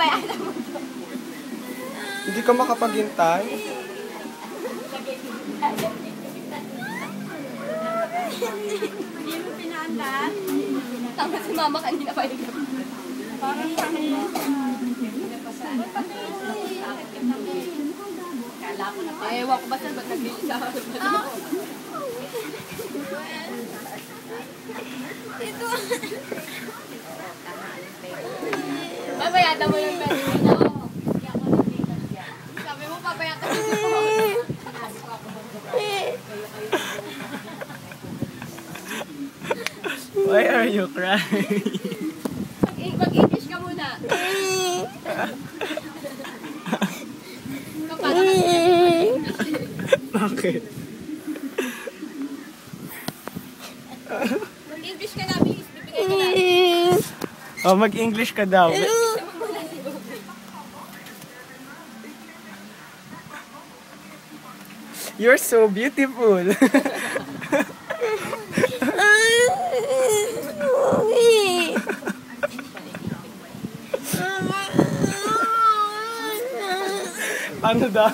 babayaran mo. Hindi ka makapaghintay? Hindi mo pinaandaan? Tama si mama kanina pa yung gabi. Parang kami. Ewan ko ba saan ba't nag-iisa ako? Ito. Babayada mo yung pwede mo. Sabi mo pabayada mo. Why are you crying? Mag-English ka muna. Bakit? Mag-English ka na, please. Bibigay ka na. Oh, mag-English ka daw. You're so beautiful. Paano daw?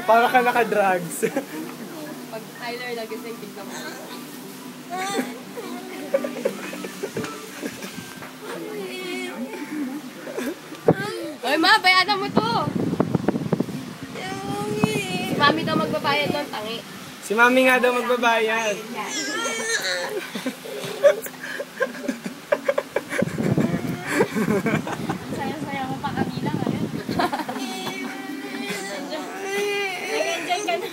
Para ka naka-drugs. Pag Tyler nagising, tignan mo. Oy ma, bayadan mo to. Si mami daw magbabayad ng tangi. Si mami nga daw magbabayad. Saya-saya mo pa Camila ngayon. Nag-enjoy ka na.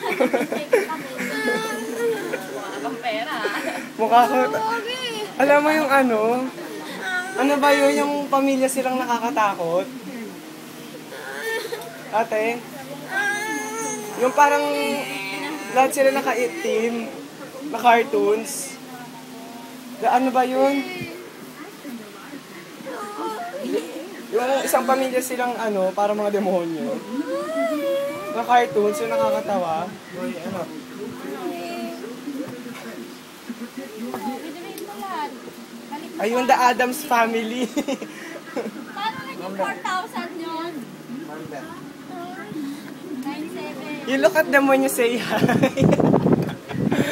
Mukha kang pera. Mukha ko. Alam mo yung ano? Ano ba yun? Yung pamilya silang nakakatakot? Ate? Yung parang lahat sila naka-team na cartoons. Ano ba yun? Yung isang pamilya silang ano, para mga demonyo. Na cartoons, yung nakakatawa. Uy, ano? Ayun, The Addams Family. Paano naging 4,000 yun? 9,700. You look at them when you say hi.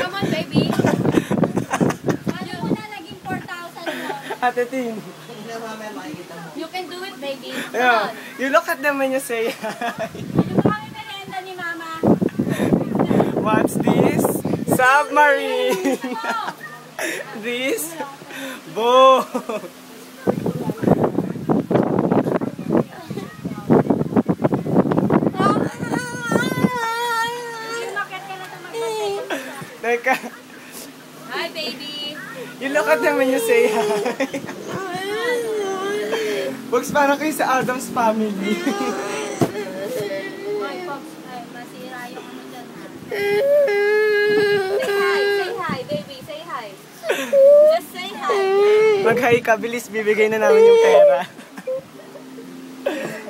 Come on, baby. Paano mo na naging 4,000 yun? Ate Tin. You can do it, baby. Come Yeah. on. You look at them when you say hi. Ano ba kami merienda ni Mama? What's this? Submarine. This? Boat. Teka. Hi, baby. You look at them when you say hi. Bugs, parang kayo sa Addams Family. Hi, Pops. Ay, masira yung ano dyan. Say hi, baby. Say hi. Just say hi. Mag-hi ka, bilis, bibigay na namin yung pera.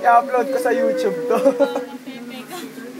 I-upload ko sa YouTube to.